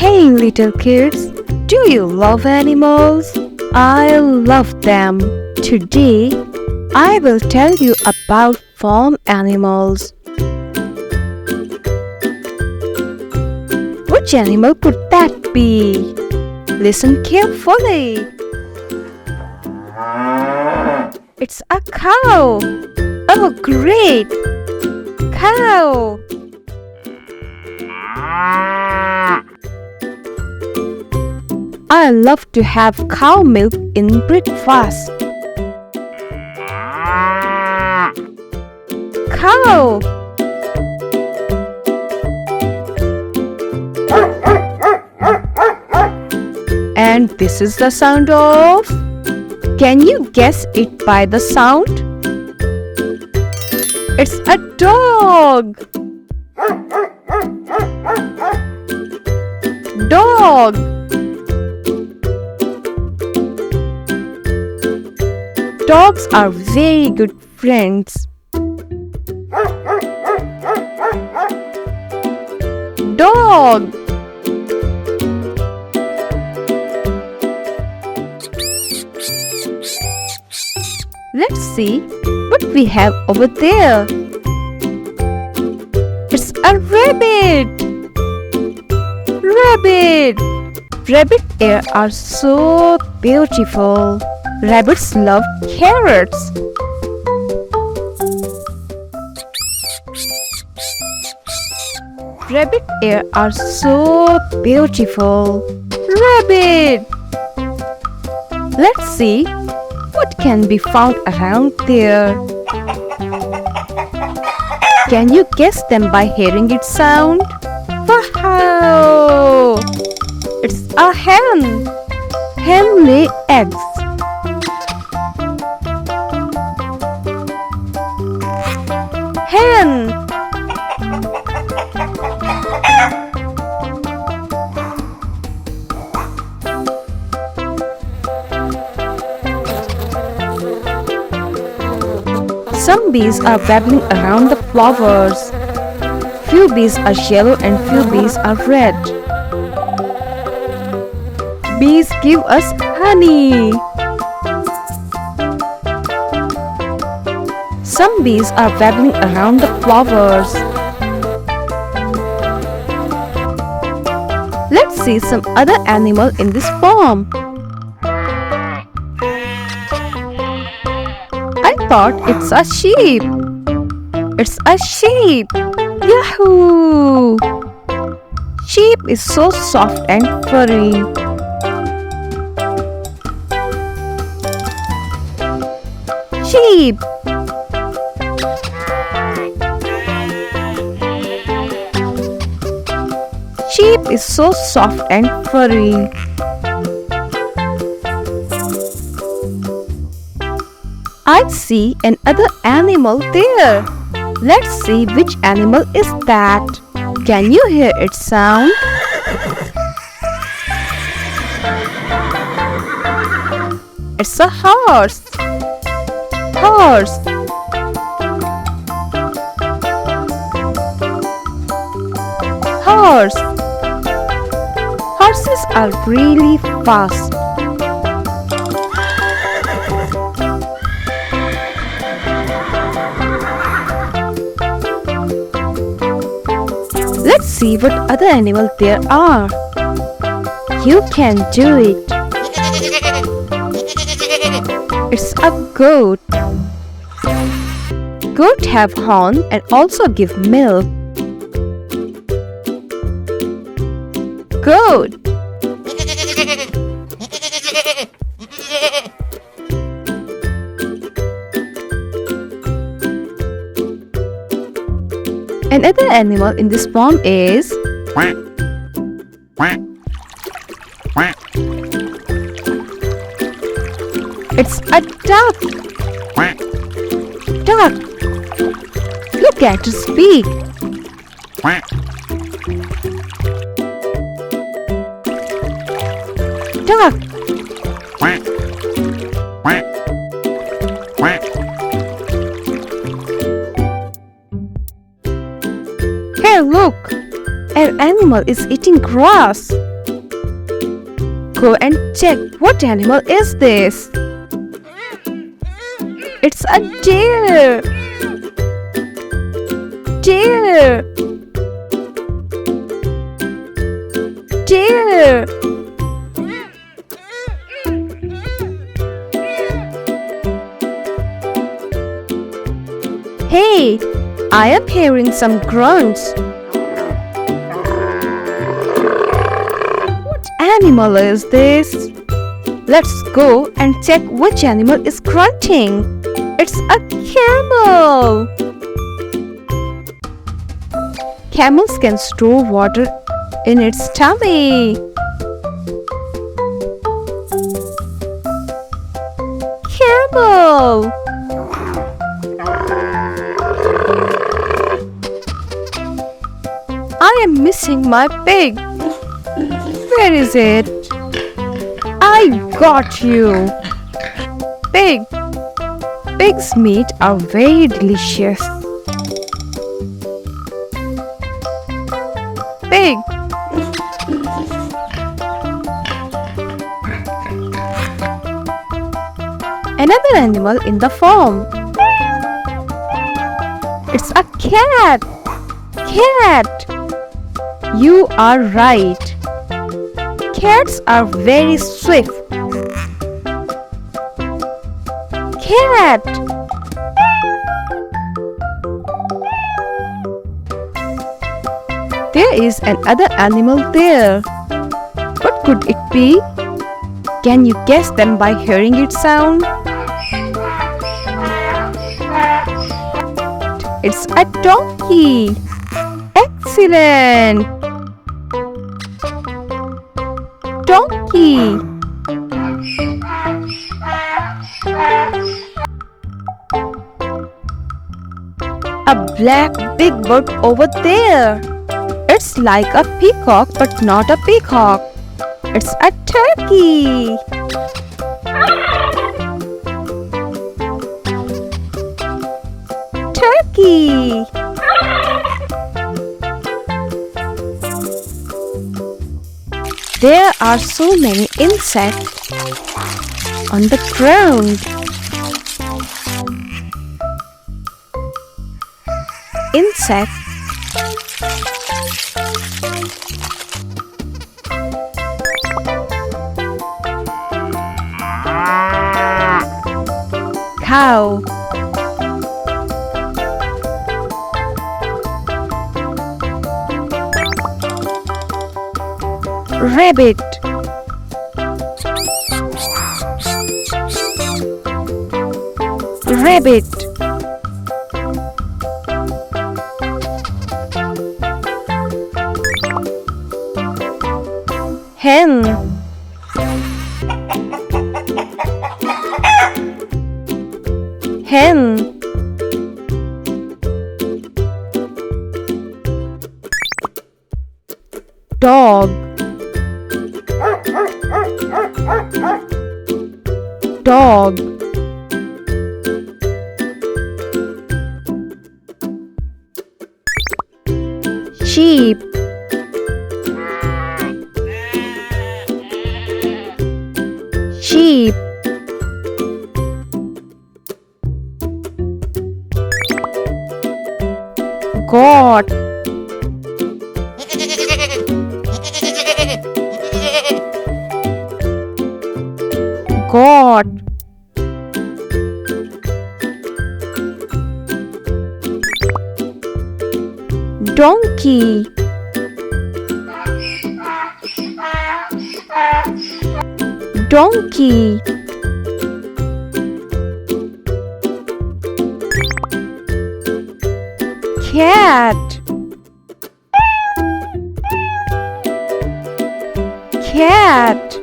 Hey little kids, do you love animals? I love them. Today, I will tell you about farm animals. Which animal could that be? Listen carefully. It's a cow. Oh, great! Cow. I love to have cow milk in breakfast. Cow. And this is the sound of. Can you guess it by the sound? It's a dog. Dog. Dogs are very good friends. Dog. Let's see what we have over there. It's a rabbit. Rabbit. Rabbit ears are so beautiful. Rabbits love carrots. Rabbit ears are so beautiful. Rabbit. Let's see what can be found around there. Can you guess them by hearing its sound? Wow! It's a hen. Hen lay eggs. Hen. Some bees are babbling around the flowers. Few bees are yellow and few bees are red. Bees give us honey. Some bees are babbling around the flowers. Let's see some other animal in this farm. I thought it's a sheep. It's a sheep. Yahoo! Sheep is so soft and furry. Sheep. Sheep is so soft and furry. I see another animal there. Let's see which animal is that. Can you hear its sound? It's a horse. Horse. Horse. Horses are really fast. Let's see what other animals there are. You can do it. It's a goat. Goats have horn and also give milk. Goat. Another animal in this farm is it's a duck. Duck. Look at its beak. Duck. Hey, look! An animal is eating grass. go and check what animal is this. It's a deer. Deer. Deer. Hey, I am hearing some grunts. What animal is this? Let's go and check which animal is grunting. It's a camel. Camels can store water in its tummy. Camel. I am missing my pig. Where is it? I got you. Pig. Pig's meat are very delicious. Pig. Another animal in the farm. It's a cat. Cat. You are right. Cats are very swift. Cat. There is another animal there. What could it be? Can you guess them by hearing its sound? It's a donkey. Excellent. Donkey. A black big bird over there. It's like a peacock but not a peacock. It's a turkey. Turkey. There are so many insects on the ground. Insect. Cow. Rabbit. Rabbit. Hen. Hen. Dog. Dog. Sheep. Sheep. Goat. Goat. Donkey. Donkey. Cat. Cat.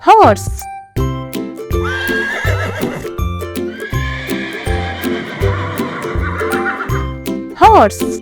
Horse. Horse.